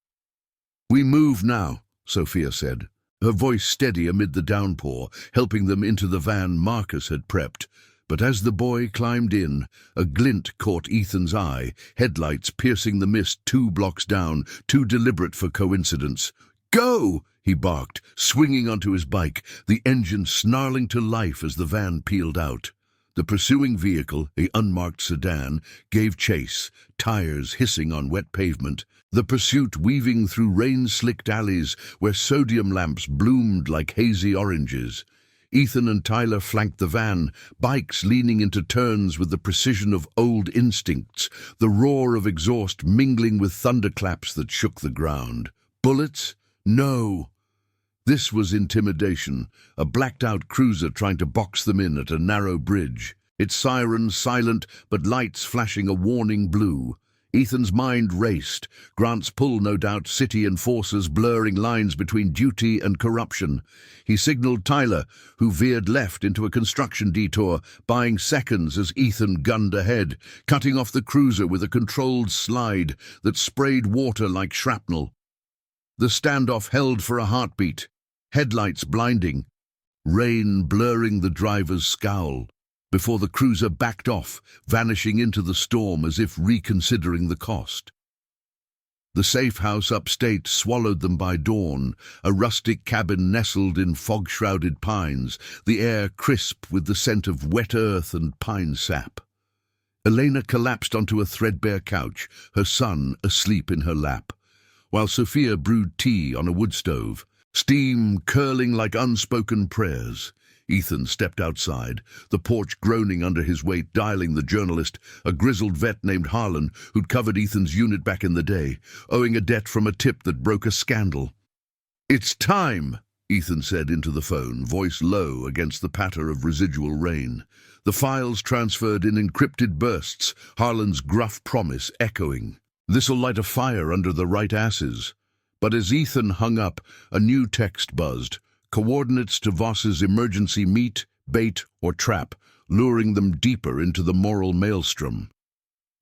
[SPEAKER 1] "We move now," Sophia said, her voice steady amid the downpour, helping them into the van Marcus had prepped. But as the boy climbed in, a glint caught Ethan's eye, headlights piercing the mist 2 blocks down, too deliberate for coincidence. "Go!" he barked, swinging onto his bike, the engine snarling to life as the van peeled out. The pursuing vehicle, a unmarked sedan, gave chase, tires hissing on wet pavement, the pursuit weaving through rain-slicked alleys where sodium lamps bloomed like hazy oranges. Ethan and Tyler flanked the van, bikes leaning into turns with the precision of old instincts, the roar of exhaust mingling with thunderclaps that shook the ground. Bullets? No. This was intimidation, a blacked-out cruiser trying to box them in at a narrow bridge, its sirens silent but lights flashing a warning blue. Ethan's mind raced, Grant's pull no doubt city enforcers blurring lines between duty and corruption. He signaled Tyler, who veered left into a construction detour, buying seconds as Ethan gunned ahead, cutting off the cruiser with a controlled slide that sprayed water like shrapnel. The standoff held for a heartbeat, headlights blinding, rain blurring the driver's scowl, before the cruiser backed off, vanishing into the storm as if reconsidering the cost. The safe house upstate swallowed them by dawn, a rustic cabin nestled in fog-shrouded pines, the air crisp with the scent of wet earth and pine sap. Elena collapsed onto a threadbare couch, her son asleep in her lap, while Sophia brewed tea on a wood stove, steam curling like unspoken prayers. Ethan stepped outside, the porch groaning under his weight, dialing the journalist, a grizzled vet named Harlan, who'd covered Ethan's unit back in the day, owing a debt from a tip that broke a scandal. "It's time," Ethan said into the phone, voice low against the patter of residual rain. The files transferred in encrypted bursts, Harlan's gruff promise echoing. "This'll light a fire under the right asses." But as Ethan hung up, a new text buzzed. Coordinates to Voss's emergency meet, bait, or trap, luring them deeper into the moral maelstrom.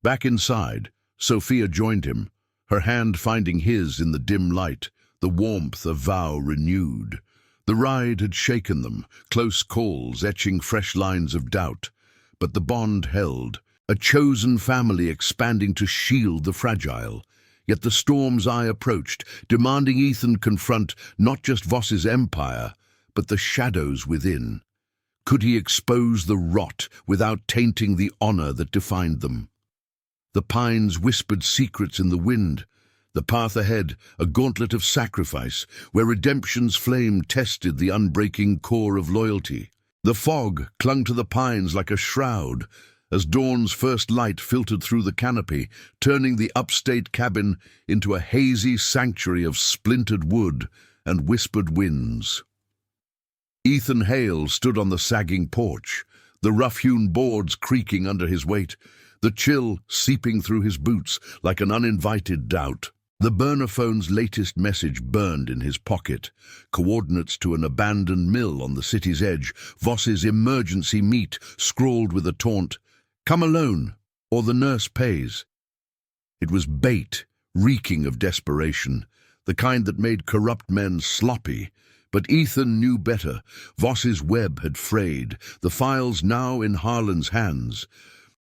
[SPEAKER 1] Back inside, Sophia joined him, her hand finding his in the dim light, the warmth of vow renewed. The ride had shaken them, close calls etching fresh lines of doubt. But the bond held, a chosen family expanding to shield the fragile. Yet the storm's eye approached, demanding Ethan confront not just Voss's empire, but the shadows within. Could he expose the rot without tainting the honor that defined them? The pines whispered secrets in the wind, The path ahead, a gauntlet of sacrifice, where redemption's flame tested the unbreaking core of loyalty. The fog clung to the pines like a shroud, as dawn's first light filtered through the canopy, turning the upstate cabin into a hazy sanctuary of splintered wood and whispered winds. Ethan Hale stood on the sagging porch, the rough-hewn boards creaking under his weight, the chill seeping through his boots like an uninvited doubt. The burner phone's latest message burned in his pocket, coordinates to an abandoned mill on the city's edge, Voss's emergency meet scrawled with a taunt, "Come alone, or the nurse pays." It was bait, reeking of desperation, the kind that made corrupt men sloppy. But Ethan knew better. Voss's web had frayed, the files now in Harlan's hands.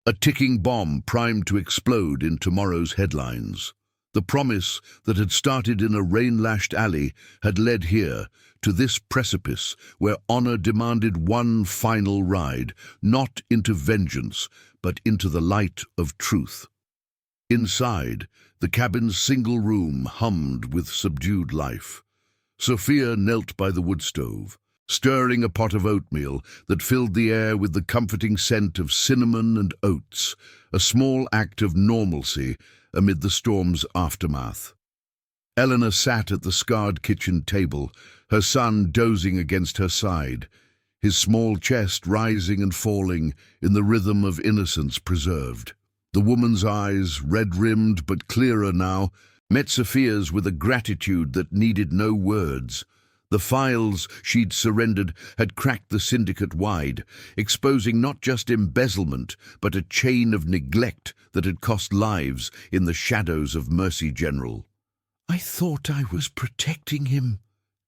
[SPEAKER 1] A ticking bomb primed to explode in tomorrow's headlines. The promise that had started in a rain-lashed alley had led here, to this precipice where honor demanded one final ride, not into vengeance, but into the light of truth. Inside, the cabin's single room hummed with subdued life. Sophia knelt by the wood stove, stirring a pot of oatmeal that filled the air with the comforting scent of cinnamon and oats, a small act of normalcy amid the storm's aftermath. Eleanor sat at the scarred kitchen table, her son dozing against her side, his small chest rising and falling in the rhythm of innocence preserved. The woman's eyes, red-rimmed but clearer now, met Sophia's with a gratitude that needed no words. The files she'd surrendered had cracked the syndicate wide, exposing not just embezzlement, but a chain of neglect that had cost lives in the shadows of Mercy General. "I thought I was protecting him,"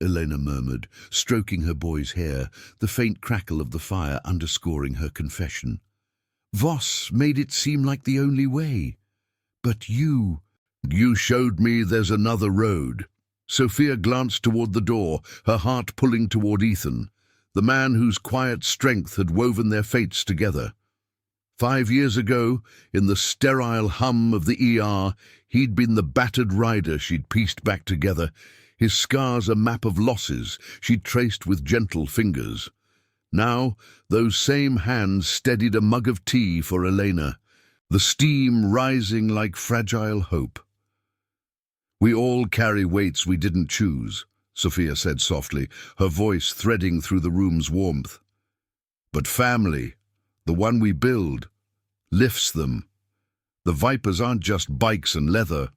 [SPEAKER 1] Elena murmured, stroking her boy's hair, the faint crackle of the fire underscoring her confession. "Voss made it seem like the only way. But you showed me there's another road." Sophia glanced toward the door, her heart pulling toward Ethan, the man whose quiet strength had woven their fates together. 5 years ago, in the sterile hum of the ER, he'd been the battered rider she'd pieced back together, his scars a map of losses she'd traced with gentle fingers. Now, those same hands steadied a mug of tea for Elena, the steam rising like fragile hope. "We all carry weights we didn't choose," Sophia said softly, her voice threading through the room's warmth. "But family, the one we build, lifts them. The Vipers aren't just bikes and leather.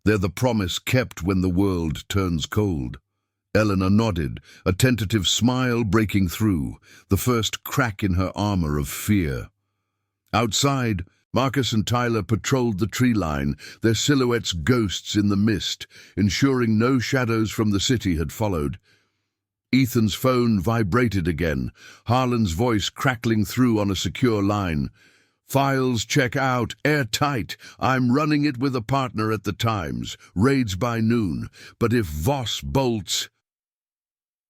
[SPEAKER 1] They're the promise kept when the world turns cold." Eleanor nodded, a tentative smile breaking through, the first crack in her armor of fear. Outside, Marcus and Tyler patrolled the tree line, their silhouettes ghosts in the mist, ensuring no shadows from the city had followed. Ethan's phone vibrated again, Harlan's voice crackling through on a secure line. "Files check out, airtight. I'm running it with a partner at the Times. Raids by noon. But if Voss bolts—"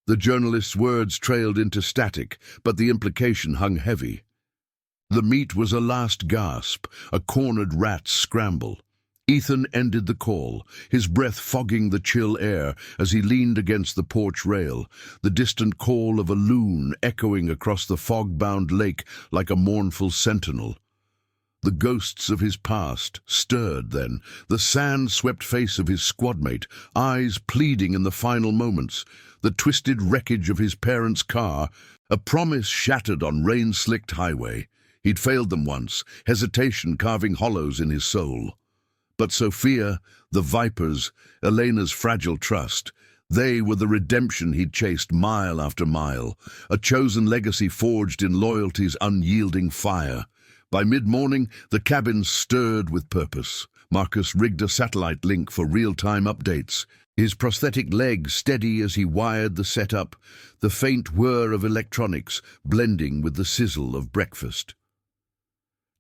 [SPEAKER 1] The journalist's words trailed into static, but the implication hung heavy. The meet was a last gasp, a cornered rat's scramble. Ethan ended the call, his breath fogging the chill air as he leaned against the porch rail, the distant call of a loon echoing across the fog-bound lake like a mournful sentinel. The ghosts of his past stirred then, the sand-swept face of his squadmate, eyes pleading in the final moments, the twisted wreckage of his parents' car, a promise shattered on rain-slicked highway. He'd failed them once, hesitation carving hollows in his soul. But Sophia, the Vipers, Elena's fragile trust, they were the redemption he'd chased mile after mile, a chosen legacy forged in loyalty's unyielding fire. By mid-morning, the cabin stirred with purpose. Marcus rigged a satellite link for real-time updates, his prosthetic leg steady as he wired the setup, the faint whir of electronics blending with the sizzle of breakfast.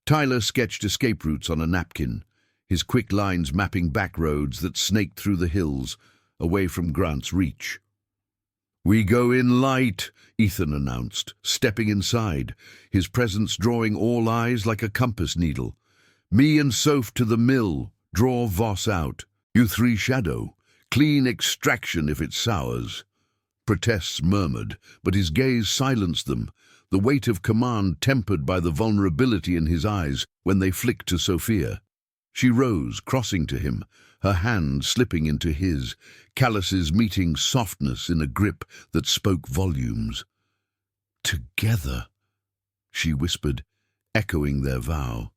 [SPEAKER 1] Tyler sketched escape routes on a napkin, his quick lines mapping back roads that snaked through the hills, away from Grant's reach. "We go in light," Ethan announced, stepping inside, his presence drawing all eyes like a compass needle. "Me and Soph to the mill, draw Voss out. "You three shadow. Clean extraction if it sours." Protests murmured, but his gaze silenced them, the weight of command tempered by the vulnerability in his eyes when they flicked to Sophia. She rose, crossing to him, her hand slipping into his, calluses meeting softness in a grip that spoke volumes. "Together," she whispered, echoing their vow.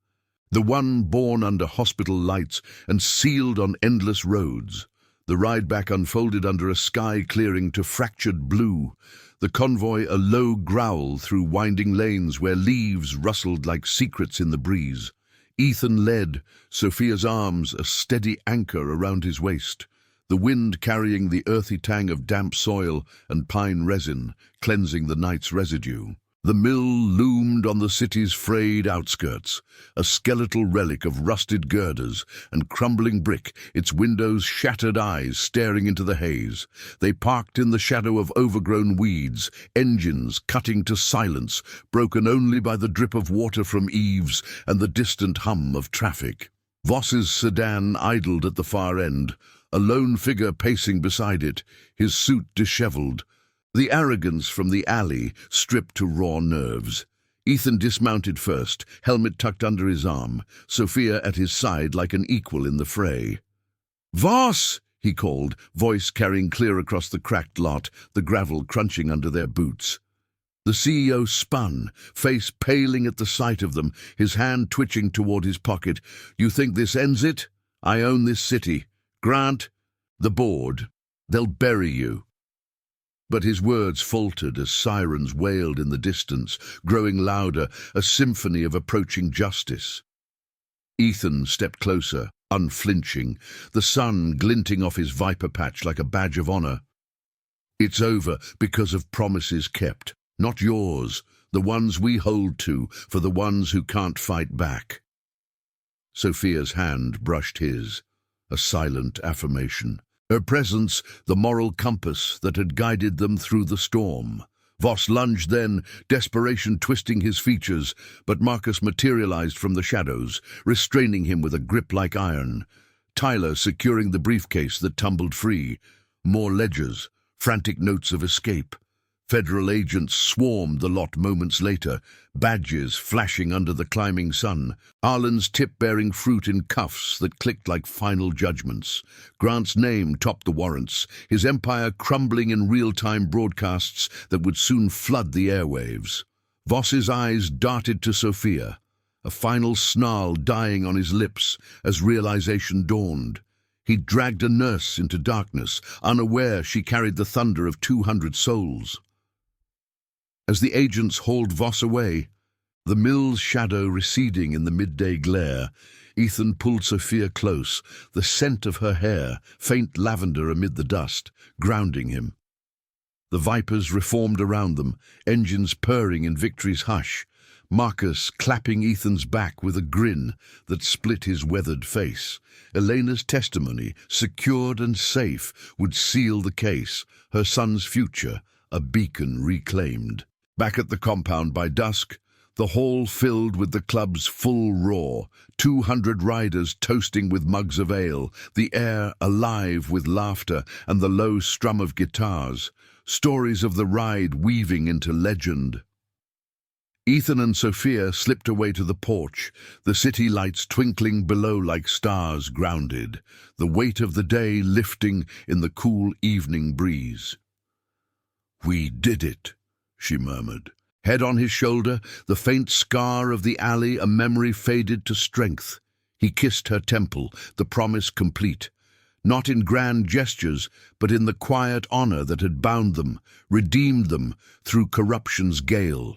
[SPEAKER 1] The one born under hospital lights and sealed on endless roads. The ride back unfolded under a sky clearing to fractured blue, the convoy a low growl through winding lanes where leaves rustled like secrets in the breeze. Ethan led, Sophia's arms a steady anchor around his waist, the wind carrying the earthy tang of damp soil and pine resin, cleansing the night's residue. The mill loomed on the city's frayed outskirts, a skeletal relic of rusted girders and crumbling brick, its windows shattered eyes staring into the haze. They parked in the shadow of overgrown weeds, engines cutting to silence, broken only by the drip of water from eaves and the distant hum of traffic. Voss's sedan idled at the far end, a lone figure pacing beside it, his suit disheveled. The arrogance from the alley stripped to raw nerves. Ethan dismounted first, helmet tucked under his arm, Sophia at his side like an equal in the fray. "Voss!" he called, voice carrying clear across the cracked lot, the gravel crunching under their boots. The CEO spun, face paling at the sight of them, his hand twitching toward his pocket. "You think this ends it? I own this city. Grant, the board. They'll bury you." But his words faltered as sirens wailed in the distance, growing louder, a symphony of approaching justice. Ethan stepped closer, unflinching, the sun glinting off his viper patch like a badge of honor. "It's over because of promises kept, not yours, the ones we hold to for the ones who can't fight back." Sophia's hand brushed his, a silent affirmation. Her presence, the moral compass that had guided them through the storm. Voss lunged then, desperation twisting his features, but Marcus materialized from the shadows, restraining him with a grip like iron. Tyler securing the briefcase that tumbled free. More ledgers, frantic notes of escape. Federal agents swarmed the lot moments later, badges flashing under the climbing sun, Arlen's tip bearing fruit in cuffs that clicked like final judgments. Grant's name topped the warrants, his empire crumbling in real-time broadcasts that would soon flood the airwaves. Voss's eyes darted to Sophia, a final snarl dying on his lips as realization dawned. He dragged a nurse into darkness, unaware she carried the thunder of 200 souls. As the agents hauled Voss away, the mill's shadow receding in the midday glare, Ethan pulled Sophia close, the scent of her hair, faint lavender amid the dust, grounding him. The vipers reformed around them, engines purring in victory's hush, Marcus clapping Ethan's back with a grin that split his weathered face. Elena's testimony, secured and safe, would seal the case, her son's future, a beacon reclaimed. Back at the compound by dusk, the hall filled with the club's full roar, 200 riders toasting with mugs of ale, the air alive with laughter and the low strum of guitars, stories of the ride weaving into legend. Ethan and Sophia slipped away to the porch, the city lights twinkling below like stars grounded, the weight of the day lifting in the cool evening breeze. "We did it," she murmured. Head on his shoulder, the faint scar of the alley, a memory faded to strength. He kissed her temple, the promise complete. Not in grand gestures, but in the quiet honor that had bound them, redeemed them through corruption's gale.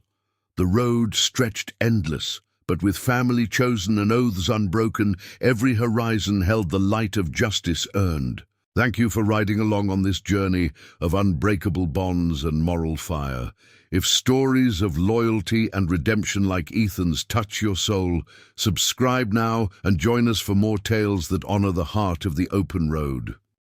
[SPEAKER 1] The road stretched endless, but with family chosen and oaths unbroken, every horizon held the light of justice earned. Thank you for riding along on this journey of unbreakable bonds and moral fire. If stories of loyalty and redemption like Ethan's touch your soul, subscribe now and join us for more tales that honor the heart of the open road.